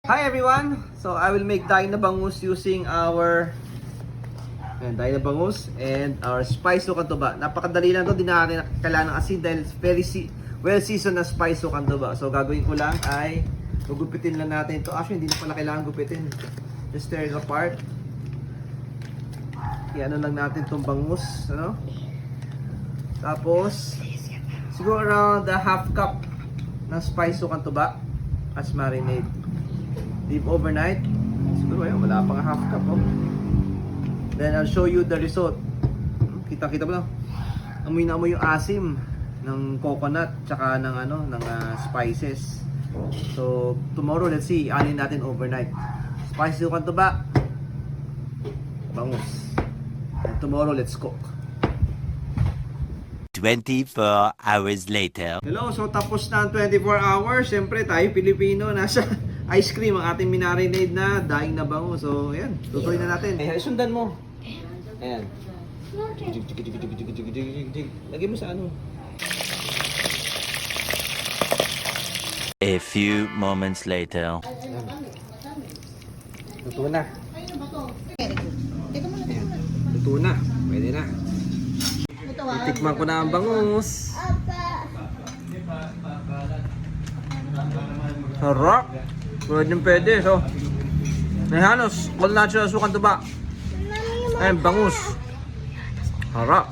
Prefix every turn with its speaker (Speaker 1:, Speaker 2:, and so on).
Speaker 1: Hi everyone! So I will make daing na bangus using our daing na bangus and our spice tuba. Napakadali lang to, di na natin kailangan ng asin dahil very well seasoned na spice tuba. So gagawin ko lang ay gugupitin lang natin ito. Actually hindi na pala kailangan gupitin. Just tear it apart. Iano lang natin itong bangus, ano? Tapos siguro around the half cup ng spice tuba as marinade. Leave overnight. Siguro ayun, wala pang half cup. Oh. Then I'll show you the result. Kita-kita mo lang. Amoy na amoy yung asim ng coconut tsaka ng spices. So tomorrow, let's see, anin natin overnight. Spices yung tuba. Bangus. And tomorrow, let's cook.
Speaker 2: 24 hours later.
Speaker 1: Hello, so tapos na ang 24 hours. Siyempre tayo Pilipino, nasa ice cream ang ating minarinade na daing na bangus. So ayan, tutuloy na natin. Ay, sundan mo. Ayan. Lagay mo sa ano.
Speaker 2: A few moments later.
Speaker 1: Luto na. Ayan. Luto na. Pwede na. Itikman ko na ang bangus. Sarap. Pwede. So, may halos. All natural sukan tuba. Ayan, bangus. Harap.